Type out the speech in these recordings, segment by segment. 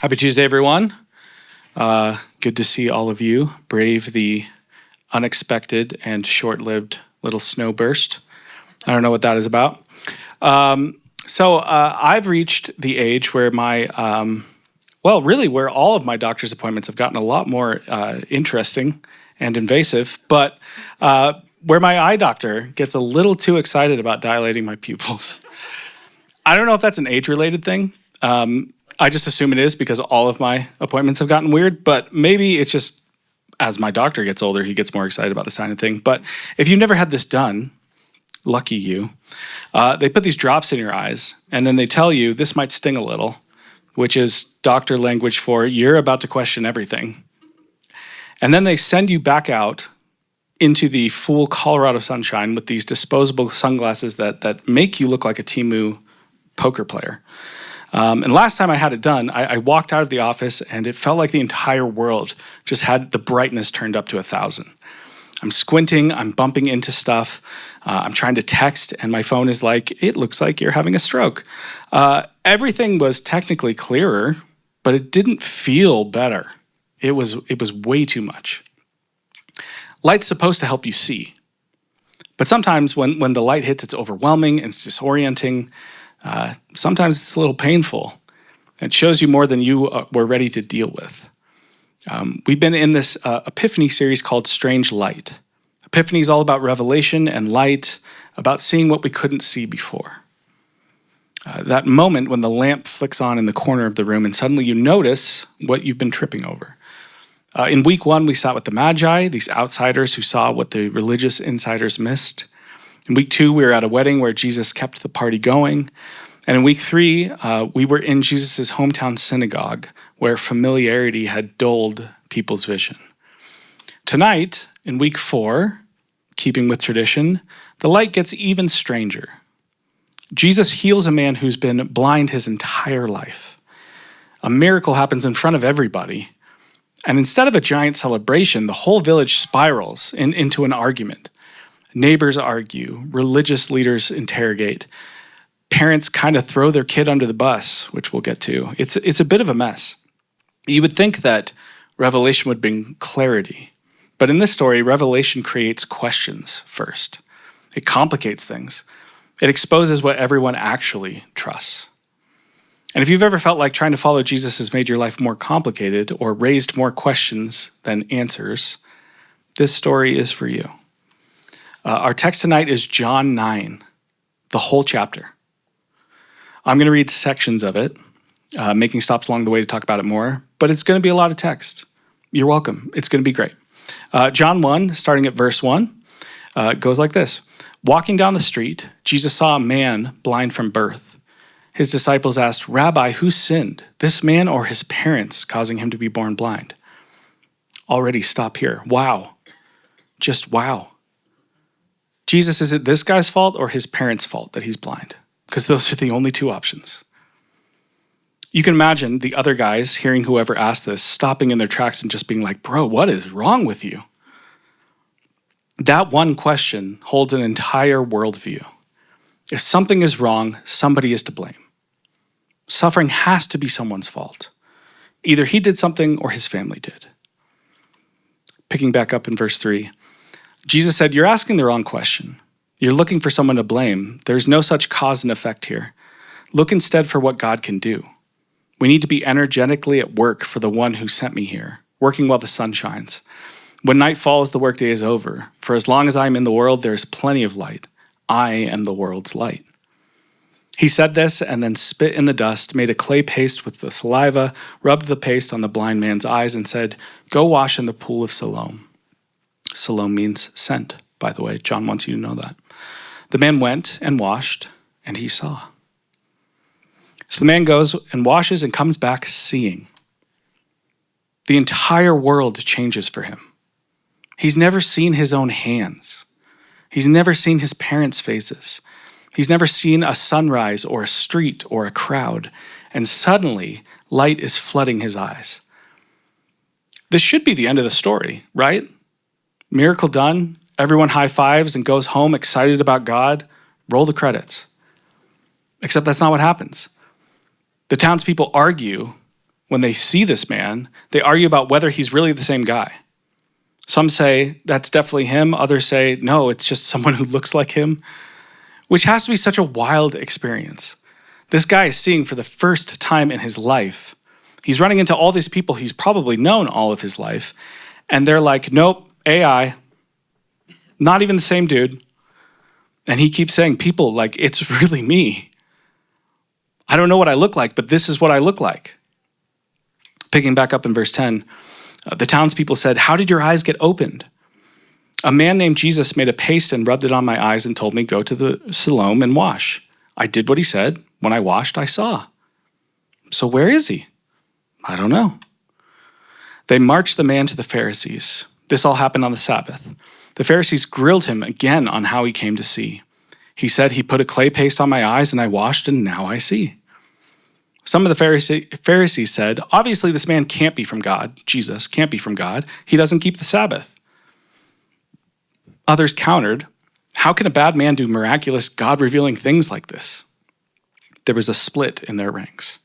Happy Tuesday, everyone. Good to see all of you brave the unexpected and short-lived little snow burst. I don't know what that is about. So I've reached the age where where all of my doctor's appointments have gotten a lot more interesting and invasive, but where my eye doctor gets a little too excited about dilating my pupils. I don't know if that's an age-related thing. I just assume it is because all of my appointments have gotten weird, but maybe it's just as my doctor gets older, he gets more excited about the sign of thing. But if you've never had this done, lucky you, they put these drops in your eyes and then they tell you this might sting a little, which is doctor language for you're about to question everything. And then they send you back out into the full Colorado sunshine with these disposable sunglasses that make you look like a Temu poker player. And last time I had it done, I walked out of the office and it felt like the entire world just had the brightness turned up to 1,000. I'm squinting, I'm bumping into stuff, I'm trying to text, and my phone is like, it looks like you're having a stroke. Everything was technically clearer, but it didn't feel better. It was way too much. Light's supposed to help you see. But sometimes when the light hits, it's overwhelming and it's disorienting. Sometimes it's a little painful. It shows you more than you were ready to deal with. We've been in this Epiphany series called Strange Light. Epiphany is all about revelation and light, about seeing what we couldn't see before. That moment when the lamp flicks on in the corner of the room and suddenly you notice what you've been tripping over. In week 1, we sat with the Magi, these outsiders who saw what the religious insiders missed. In week 2, we were at a wedding where Jesus kept the party going. And in week 3, we were in Jesus' hometown synagogue where familiarity had dulled people's vision. Tonight, in week 4, keeping with tradition, the light gets even stranger. Jesus heals a man who's been blind his entire life. A miracle happens in front of everybody. And instead of a giant celebration, the whole village spirals into an argument. Neighbors argue, religious leaders interrogate, parents kind of throw their kid under the bus, which we'll get to. It's a bit of a mess. You would think that revelation would bring clarity, but in this story, revelation creates questions first. It complicates things. It exposes what everyone actually trusts. And if you've ever felt like trying to follow Jesus has made your life more complicated or raised more questions than answers, this story is for you. Our text tonight is John 9, the whole chapter. I'm going to read sections of it, making stops along the way to talk about it more, but it's going to be a lot of text. You're welcome. It's going to be great. John 1, starting at verse 1, goes like this. Walking down the street, Jesus saw a man blind from birth. His disciples asked, Rabbi, who sinned, this man or his parents, causing him to be born blind? Already stop here. Wow. Just wow. Jesus, is it this guy's fault or his parents' fault that he's blind? Because those are the only two options. You can imagine the other guys hearing whoever asked this, stopping in their tracks and just being like, bro, what is wrong with you? That one question holds an entire worldview. If something is wrong, somebody is to blame. Suffering has to be someone's fault. Either he did something or his family did. Picking back up in verse 3, Jesus said, you're asking the wrong question. You're looking for someone to blame. There's no such cause and effect here. Look instead for what God can do. We need to be energetically at work for the one who sent me here, working while the sun shines. When night falls, the workday is over. For as long as I am in the world, there is plenty of light. I am the world's light. He said this and then spit in the dust, made a clay paste with the saliva, rubbed the paste on the blind man's eyes and said, go wash in the pool of Siloam. Siloam means sent, by the way. John wants you to know that. The man went and washed, and he saw. So the man goes and washes and comes back seeing. The entire world changes for him. He's never seen his own hands. He's never seen his parents' faces. He's never seen a sunrise or a street or a crowd. And suddenly, light is flooding his eyes. This should be the end of the story, right? Miracle done, everyone high fives and goes home excited about God, roll the credits. Except that's not what happens. The townspeople argue, when they see this man, they argue about whether he's really the same guy. Some say that's definitely him. Others say, no, it's just someone who looks like him, which has to be such a wild experience. This guy is seeing for the first time in his life. He's running into all these people he's probably known all of his life, and they're like, nope, AI, not even the same dude. And he keeps saying, people, like, it's really me. I don't know what I look like, but this is what I look like. Picking back up in verse 10, the townspeople said, how did your eyes get opened? A man named Jesus made a paste and rubbed it on my eyes and told me, go to the Siloam and wash. I did what he said. When I washed, I saw. So where is he? I don't know. They marched the man to the Pharisees. This all happened on the Sabbath. The Pharisees grilled him again on how he came to see. He said, he put a clay paste on my eyes and I washed and now I see. Some of the Pharisees said, obviously this man can't be from God. Jesus can't be from God. He doesn't keep the Sabbath. Others countered, how can a bad man do miraculous, God-revealing things like this? There was a split in their ranks.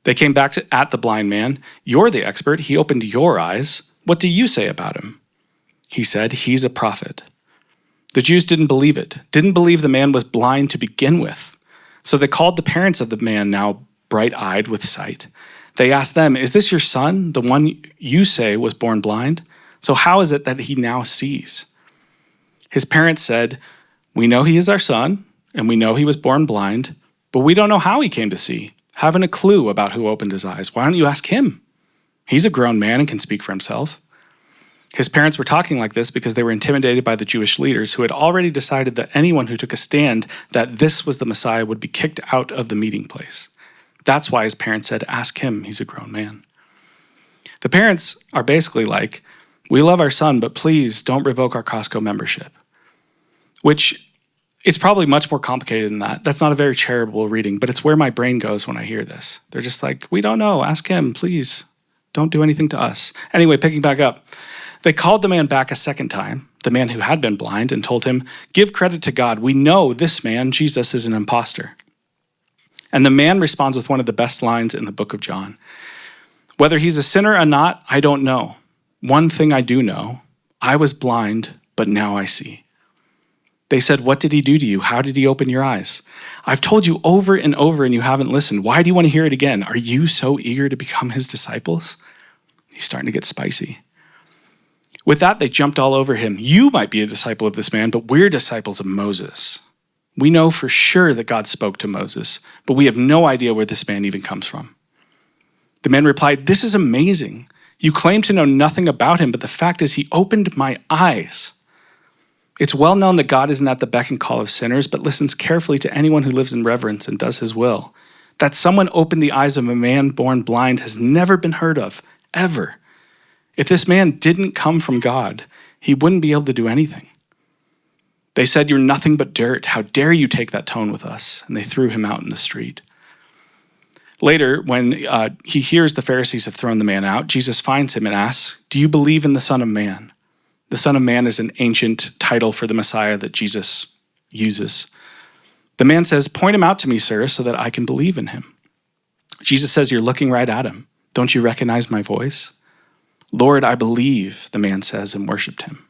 They came back at the blind man. You're the expert. He opened your eyes. What do you say about him? He said, he's a prophet. The Jews didn't believe it, didn't believe the man was blind to begin with. So they called the parents of the man, now bright-eyed with sight. They asked them, is this your son, the one you say was born blind? So how is it that he now sees? His parents said, we know he is our son, and we know he was born blind, but we don't know how he came to see. Haven't a clue about who opened his eyes. Why don't you ask him? He's a grown man and can speak for himself. His parents were talking like this because they were intimidated by the Jewish leaders who had already decided that anyone who took a stand that this was the Messiah would be kicked out of the meeting place. That's why his parents said, ask him, he's a grown man. The parents are basically like, we love our son, but please don't revoke our Costco membership. Which is probably much more complicated than that. That's not a very charitable reading, but it's where my brain goes when I hear this. They're just like, we don't know, ask him, please. Don't do anything to us. Anyway, picking back up, they called the man back a second time, the man who had been blind, and told him, give credit to God. We know this man, Jesus, is an imposter. And the man responds with one of the best lines in the book of John. Whether he's a sinner or not, I don't know. One thing I do know, I was blind, but now I see. They said, what did he do to you? How did he open your eyes? I've told you over and over and you haven't listened. Why do you want to hear it again? Are you so eager to become his disciples? He's starting to get spicy. With that, they jumped all over him. You might be a disciple of this man, but we're disciples of Moses. We know for sure that God spoke to Moses, but we have no idea where this man even comes from. The man replied, this is amazing. You claim to know nothing about him, but the fact is he opened my eyes. It's well known that God isn't at the beck and call of sinners, but listens carefully to anyone who lives in reverence and does his will. That someone opened the eyes of a man born blind has never been heard of, ever. If this man didn't come from God, he wouldn't be able to do anything. They said, you're nothing but dirt. How dare you take that tone with us? And they threw him out in the street. Later, when he hears the Pharisees have thrown the man out, Jesus finds him and asks, do you believe in the Son of Man? The Son of Man is an ancient title for the Messiah that Jesus uses. The man says, point him out to me, sir, so that I can believe in him. Jesus says, you're looking right at him. Don't you recognize my voice? Lord, I believe, the man says, and worshiped him.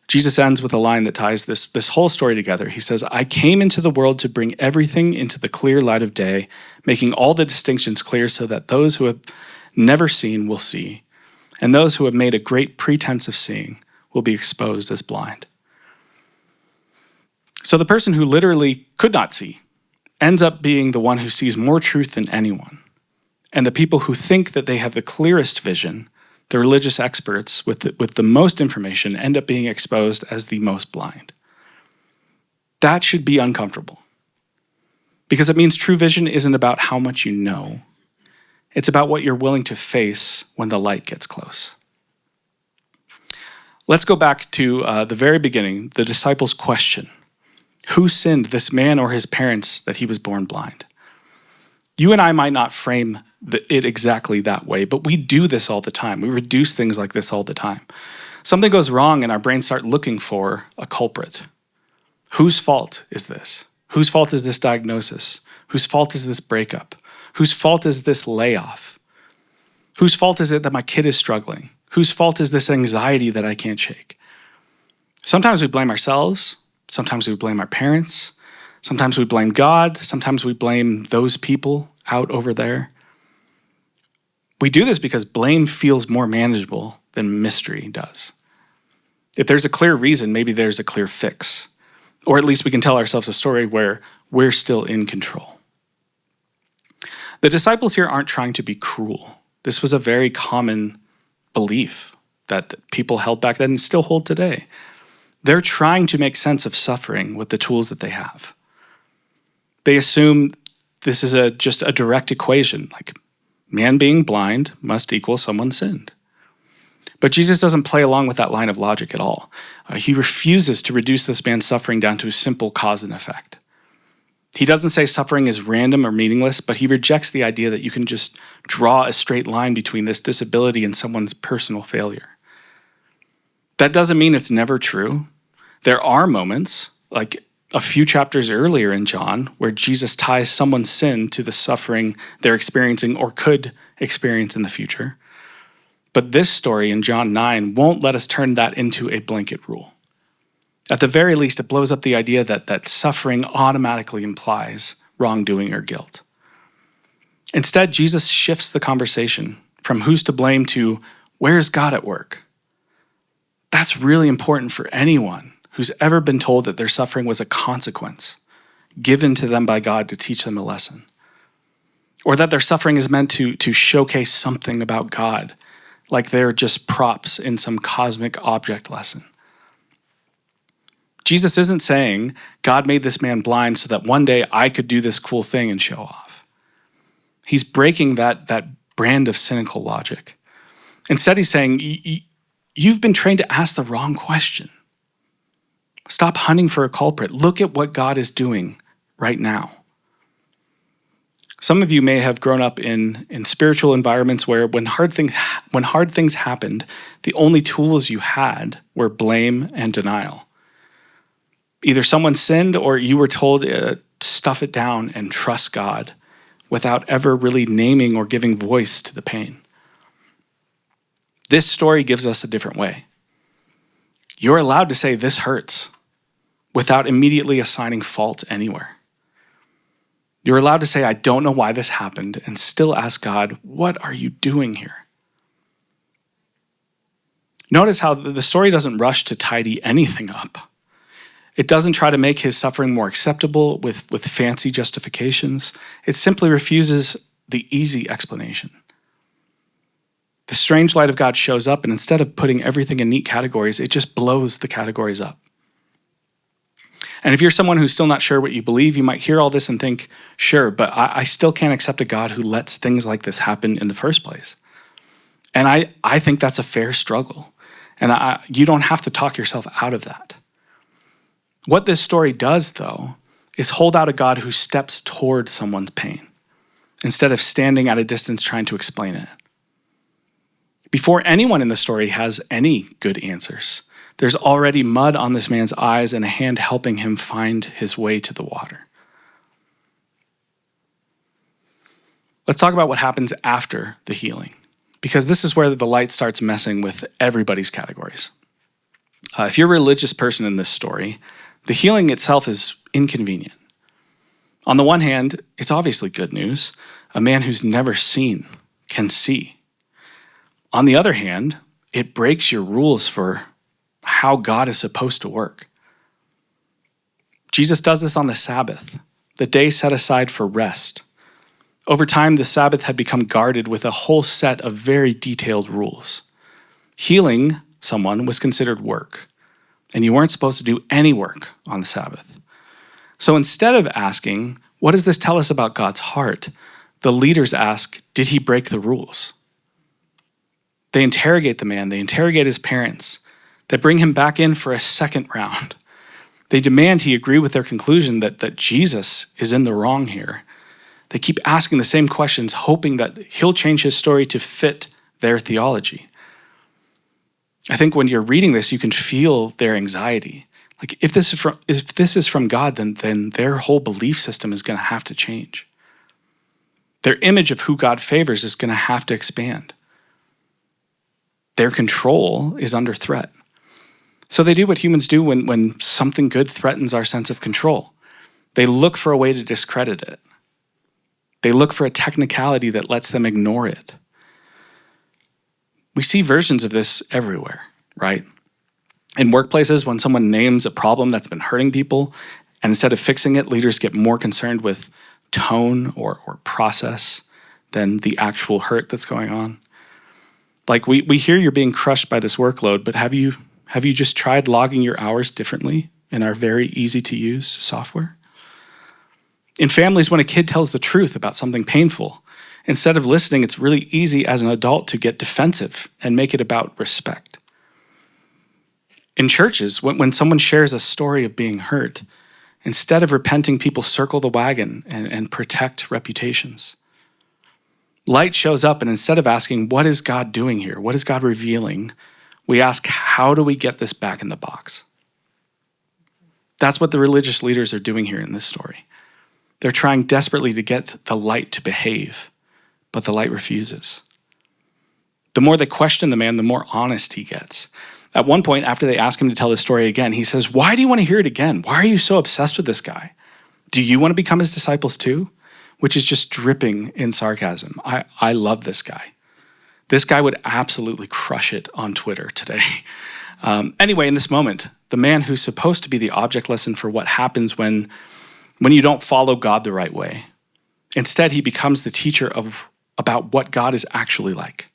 Jesus ends with a line that ties this whole story together. He says, I came into the world to bring everything into the clear light of day, making all the distinctions clear so that those who have never seen will see, and those who have made a great pretense of seeing will be exposed as blind. So the person who literally could not see ends up being the one who sees more truth than anyone. And the people who think that they have the clearest vision, the religious experts with the most information, end up being exposed as the most blind. That should be uncomfortable. Because it means true vision isn't about how much you know. It's about what you're willing to face when the light gets close. Let's go back to the very beginning, the disciples' question. Who sinned, this man or his parents, that he was born blind? You and I might not frame it exactly that way, but we do this all the time. We reduce things like this all the time. Something goes wrong and our brains start looking for a culprit. Whose fault is this? Whose fault is this diagnosis? Whose fault is this breakup? Whose fault is this layoff? Whose fault is it that my kid is struggling? Whose fault is this anxiety that I can't shake? Sometimes we blame ourselves. Sometimes we blame our parents. Sometimes we blame God. Sometimes we blame those people out over there. We do this because blame feels more manageable than mystery does. If there's a clear reason, maybe there's a clear fix. Or at least we can tell ourselves a story where we're still in control. The disciples here aren't trying to be cruel. This was a very common belief that people held back then and still hold today. They're trying to make sense of suffering with the tools that they have. They assume this is just a direct equation, like man being blind must equal someone sinned. But Jesus doesn't play along with that line of logic at all. He refuses to reduce this man's suffering down to a simple cause and effect. He doesn't say suffering is random or meaningless, but he rejects the idea that you can just draw a straight line between this disability and someone's personal failure. That doesn't mean it's never true. There are moments, like a few chapters earlier in John, where Jesus ties someone's sin to the suffering they're experiencing or could experience in the future. But this story in John 9 won't let us turn that into a blanket rule. At the very least, it blows up the idea that suffering automatically implies wrongdoing or guilt. Instead, Jesus shifts the conversation from who's to blame to where's God at work? That's really important for anyone who's ever been told that their suffering was a consequence given to them by God to teach them a lesson. Or that their suffering is meant to showcase something about God, like they're just props in some cosmic object lesson. Jesus isn't saying, God made this man blind so that one day I could do this cool thing and show off. He's breaking that brand of cynical logic. Instead, he's saying, you've been trained to ask the wrong question. Stop hunting for a culprit. Look at what God is doing right now. Some of you may have grown up in spiritual environments where when hard things happened, the only tools you had were blame and denial. Either someone sinned or you were told stuff it down and trust God without ever really naming or giving voice to the pain. This story gives us a different way. You're allowed to say this hurts without immediately assigning fault anywhere. You're allowed to say, I don't know why this happened, and still ask God, what are you doing here? Notice how the story doesn't rush to tidy anything up. It doesn't try to make his suffering more acceptable with fancy justifications. It simply refuses the easy explanation. The strange light of God shows up, and instead of putting everything in neat categories, it just blows the categories up. And if you're someone who's still not sure what you believe, you might hear all this and think, sure, but I still can't accept a God who lets things like this happen in the first place. And I think that's a fair struggle. And you don't have to talk yourself out of that. What this story does, though, is hold out a God who steps toward someone's pain instead of standing at a distance trying to explain it. Before anyone in the story has any good answers, there's already mud on this man's eyes and a hand helping him find his way to the water. Let's talk about what happens after the healing, because this is where the light starts messing with everybody's categories. If you're a religious person in this story, the healing itself is inconvenient. On the one hand, it's obviously good news. A man who's never seen can see. On the other hand, it breaks your rules for how God is supposed to work. Jesus does this on the Sabbath, the day set aside for rest. Over time, the Sabbath had become guarded with a whole set of very detailed rules. Healing someone was considered work, and you weren't supposed to do any work on the Sabbath. So instead of asking, what does this tell us about God's heart? The leaders ask, did he break the rules? They interrogate the man. They interrogate his parents. They bring him back in for a second round. They demand he agree with their conclusion that Jesus is in the wrong here. They keep asking the same questions, hoping that he'll change his story to fit their theology. I think when you're reading this, you can feel their anxiety. Like if this is from God, then their whole belief system is going to have to change. Their image of who God favors is going to have to expand. Their control is under threat. So they do what humans do when something good threatens our sense of control. They look for a way to discredit it. They look for a technicality that lets them ignore it. We see versions of this everywhere, right? In workplaces, when someone names a problem that's been hurting people, and instead of fixing it, leaders get more concerned with tone or process than the actual hurt that's going on. Like we hear you're being crushed by this workload, but have you just tried logging your hours differently in our very easy to use software? In families, when a kid tells the truth about something painful, instead of listening, it's really easy as an adult to get defensive and make it about respect. In churches, when someone shares a story of being hurt, instead of repenting, people circle the wagon and protect reputations. Light shows up, and instead of asking, what is God doing here? What is God revealing? We ask, how do we get this back in the box? That's what the religious leaders are doing here in this story. They're trying desperately to get the light to behave, but the light refuses. The more they question the man, the more honest he gets. At one point, after they ask him to tell the story again, he says, why do you want to hear it again? Why are you so obsessed with this guy? Do you want to become his disciples too? Which is just dripping in sarcasm. I love this guy. This guy would absolutely crush it on Twitter today. Anyway, in this moment, the man who's supposed to be the object lesson for what happens when you don't follow God the right way, instead he becomes the teacher about what God is actually like.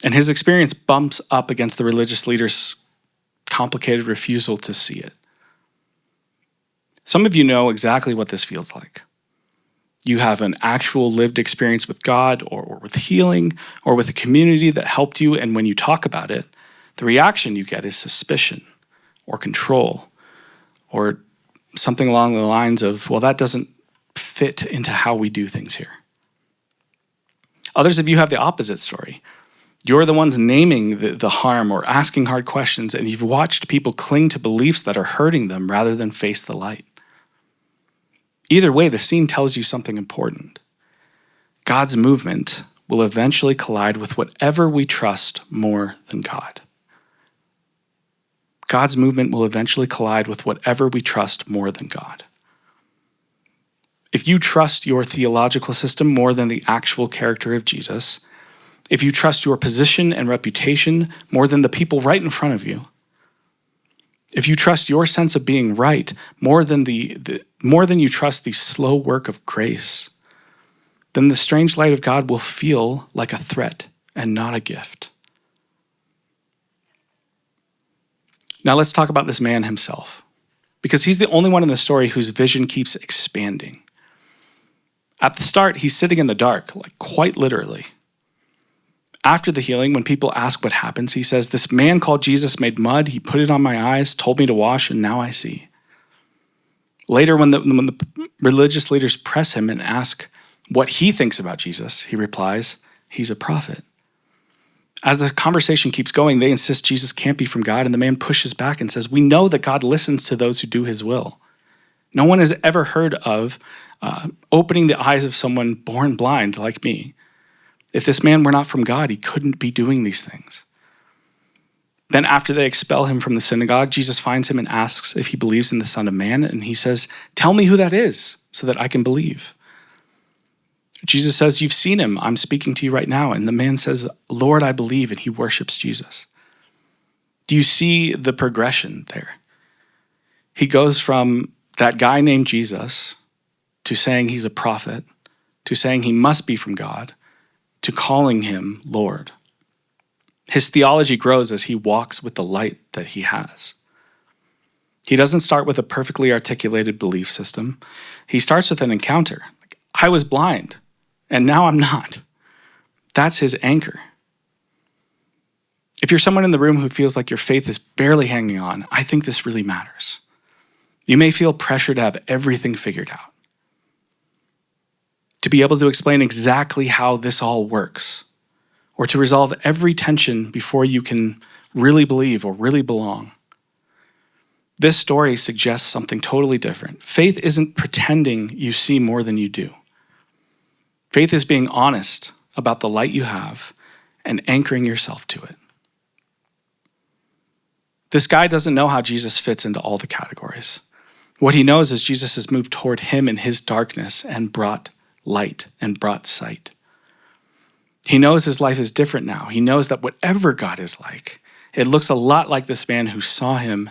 And his experience bumps up against the religious leaders' complicated refusal to see it. Some of you know exactly what this feels like. You have an actual lived experience with God or with healing or with a community that helped you, and when you talk about it, the reaction you get is suspicion or control or something along the lines of, well, that doesn't fit into how we do things here. Others of you have the opposite story. You're the ones naming the harm or asking hard questions, and you've watched people cling to beliefs that are hurting them rather than face the light. Either way, the scene tells you something important. God's movement will eventually collide with whatever we trust more than God. God's movement will eventually collide with whatever we trust more than God. If you trust your theological system more than the actual character of Jesus, if you trust your position and reputation more than the people right in front of you, if you trust your sense of being right more than you trust the slow work of grace, then the strange light of God will feel like a threat and not a gift. Now let's talk about this man himself, because he's the only one in the story whose vision keeps expanding. At the start, he's sitting in the dark, like quite literally. After the healing, when people ask what happens, he says, this man called Jesus made mud, he put it on my eyes, told me to wash, and now I see. Later, when the religious leaders press him and ask what he thinks about Jesus, he replies, he's a prophet. As the conversation keeps going, they insist Jesus can't be from God, and the man pushes back and says, we know that God listens to those who do his will. No one has ever heard of opening the eyes of someone born blind like me. If this man were not from God, he couldn't be doing these things. Then after they expel him from the synagogue, Jesus finds him and asks if he believes in the Son of Man, and he says, tell me who that is so that I can believe. Jesus says, you've seen him, I'm speaking to you right now. And the man says, Lord, I believe, and he worships Jesus. Do you see the progression there? He goes from that guy named Jesus to saying he's a prophet, to saying he must be from God, to calling him Lord. His theology grows as he walks with the light that he has. He doesn't start with a perfectly articulated belief system. He starts with an encounter. Like, I was blind, and now I'm not. That's his anchor. If you're someone in the room who feels like your faith is barely hanging on, I think this really matters. You may feel pressure to have everything figured out, to be able to explain exactly how this all works, or to resolve every tension before you can really believe or really belong. This story suggests something totally different. Faith isn't pretending you see more than you do. Faith is being honest about the light you have and anchoring yourself to it. This guy doesn't know how Jesus fits into all the categories. What he knows is Jesus has moved toward him in his darkness and brought light and brought sight. He knows his life is different now. He knows that whatever God is like, it looks a lot like this man who saw him,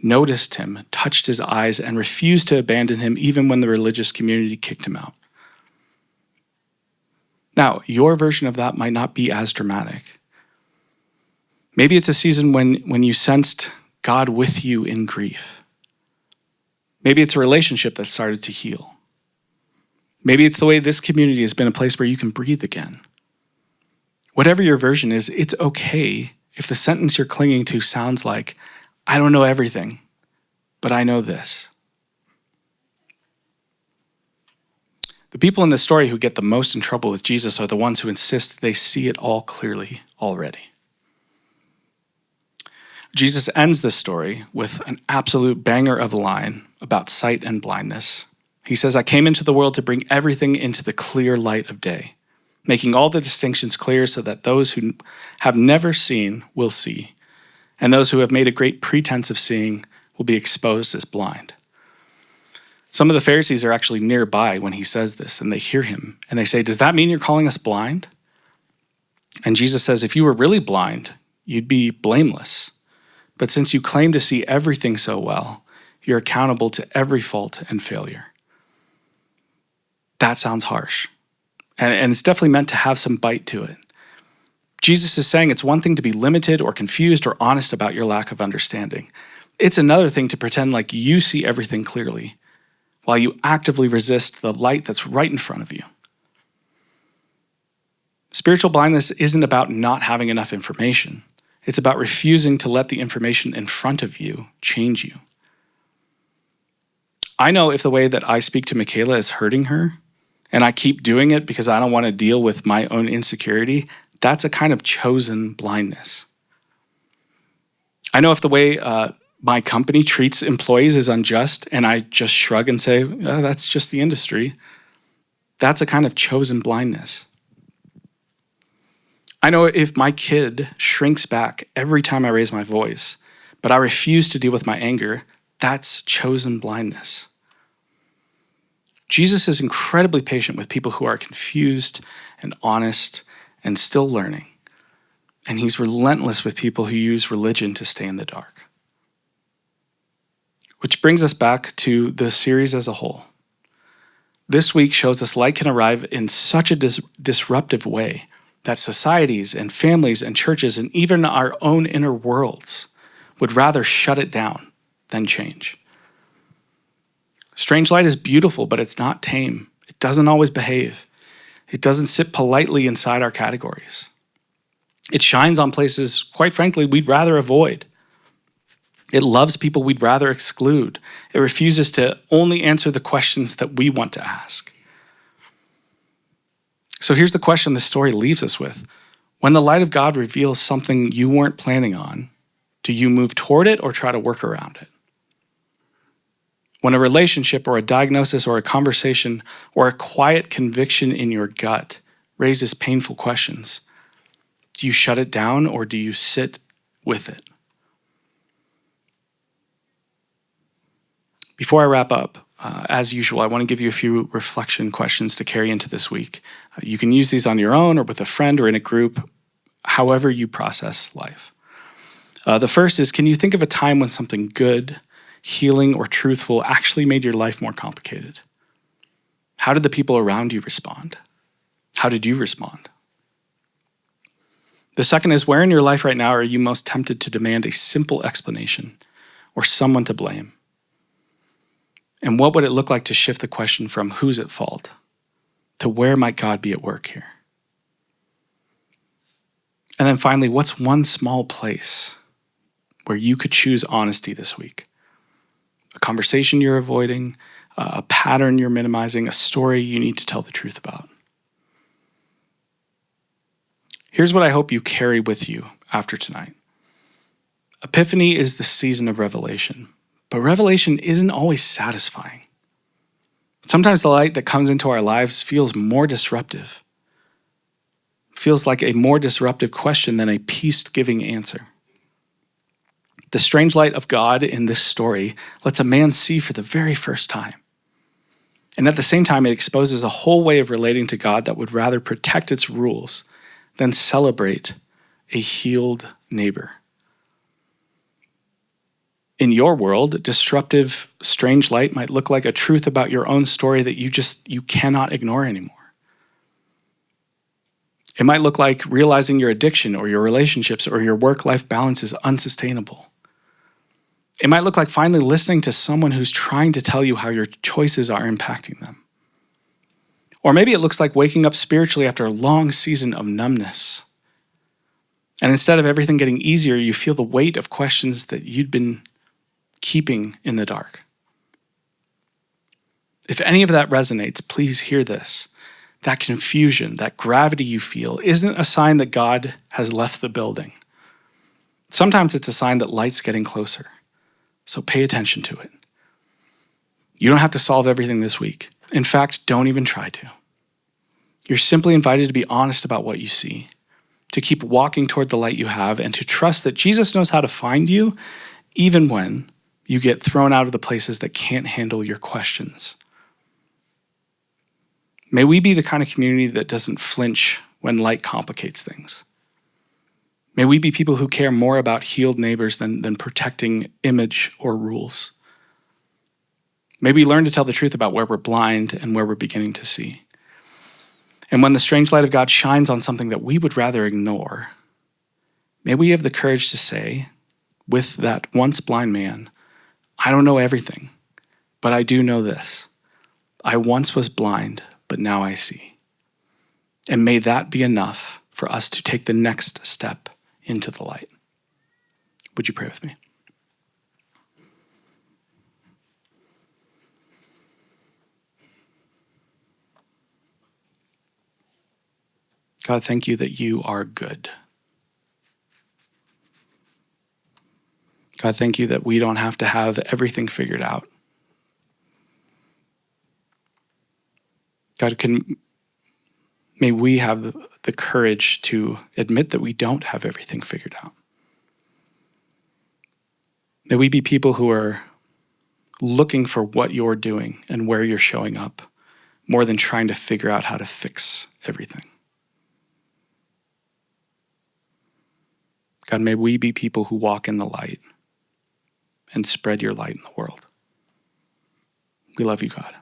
noticed him, touched his eyes, and refused to abandon him even when the religious community kicked him out. Now, your version of that might not be as dramatic. Maybe it's a season when you sensed God with you in grief. Maybe it's a relationship that started to heal. Maybe it's the way this community has been a place where you can breathe again. Whatever your version is, it's okay if the sentence you're clinging to sounds like, I don't know everything, but I know this. The people in this story who get the most in trouble with Jesus are the ones who insist they see it all clearly already. Jesus ends this story with an absolute banger of a line about sight and blindness. He says, I came into the world to bring everything into the clear light of day, making all the distinctions clear so that those who have never seen will see, and those who have made a great pretense of seeing will be exposed as blind. Some of the Pharisees are actually nearby when he says this, and they hear him, and they say, does that mean you're calling us blind? And Jesus says, if you were really blind, you'd be blameless. But since you claim to see everything so well, you're accountable to every fault and failure. That sounds harsh. And it's definitely meant to have some bite to it. Jesus is saying it's one thing to be limited or confused or honest about your lack of understanding. It's another thing to pretend like you see everything clearly while you actively resist the light that's right in front of you. Spiritual blindness isn't about not having enough information. It's about refusing to let the information in front of you change you. I know if the way that I speak to Michaela is hurting her, and I keep doing it because I don't want to deal with my own insecurity, that's a kind of chosen blindness. I know if the way my company treats employees is unjust, and I just shrug and say, oh, that's just the industry, that's a kind of chosen blindness. I know if my kid shrinks back every time I raise my voice, but I refuse to deal with my anger, that's chosen blindness. Jesus is incredibly patient with people who are confused and honest and still learning. And he's relentless with people who use religion to stay in the dark. Which brings us back to the series as a whole. This week shows us light can arrive in such a disruptive way that societies and families and churches and even our own inner worlds would rather shut it down than change. Strange light is beautiful, but it's not tame. It doesn't always behave. It doesn't sit politely inside our categories. It shines on places, quite frankly, we'd rather avoid. It loves people we'd rather exclude. It refuses to only answer the questions that we want to ask. So here's the question this story leaves us with. When the light of God reveals something you weren't planning on, do you move toward it or try to work around it? When a relationship or a diagnosis or a conversation or a quiet conviction in your gut raises painful questions, do you shut it down or do you sit with it? Before I wrap up, as usual, I want to give you a few reflection questions to carry into this week. You can use these on your own or with a friend or in a group, however you process life. The first is, can you think of a time when something good, healing, or truthful actually made your life more complicated? How did the people around you respond? How did you respond? The second is, where in your life right now are you most tempted to demand a simple explanation or someone to blame? And what would it look like to shift the question from who's at fault to where might God be at work here? And then finally, what's one small place where you could choose honesty this week? A conversation you're avoiding, a pattern you're minimizing, a story you need to tell the truth about. Here's what I hope you carry with you after tonight. Epiphany is the season of revelation, but revelation isn't always satisfying. Sometimes the light that comes into our lives feels more disruptive, feels like a more disruptive question than a peace-giving answer. The strange light of God in this story lets a man see for the very first time. And at the same time, it exposes a whole way of relating to God that would rather protect its rules than celebrate a healed neighbor. In your world, disruptive, strange light might look like a truth about your own story that you cannot ignore anymore. It might look like realizing your addiction or your relationships or your work-life balance is unsustainable. It might look like finally listening to someone who's trying to tell you how your choices are impacting them. Or maybe it looks like waking up spiritually after a long season of numbness. And instead of everything getting easier, you feel the weight of questions that you'd been keeping in the dark. If any of that resonates, please hear this. That confusion, that gravity you feel, isn't a sign that God has left the building. Sometimes it's a sign that light's getting closer. So pay attention to it. You don't have to solve everything this week. In fact, don't even try to. You're simply invited to be honest about what you see, to keep walking toward the light you have, and to trust that Jesus knows how to find you, even when you get thrown out of the places that can't handle your questions. May we be the kind of community that doesn't flinch when light complicates things. May we be people who care more about healed neighbors than protecting image or rules. May we learn to tell the truth about where we're blind and where we're beginning to see. And when the strange light of God shines on something that we would rather ignore, may we have the courage to say, with that once blind man, I don't know everything, but I do know this. I once was blind, but now I see. And may that be enough for us to take the next step into the light. Would you pray with me? God, thank you that you are good. God, thank you that we don't have to have everything figured out. God, may we have the courage to admit that we don't have everything figured out. May we be people who are looking for what you're doing and where you're showing up, more than trying to figure out how to fix everything. God, may we be people who walk in the light and spread your light in the world. We love you, God.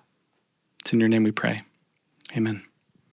It's in your name we pray. Amen.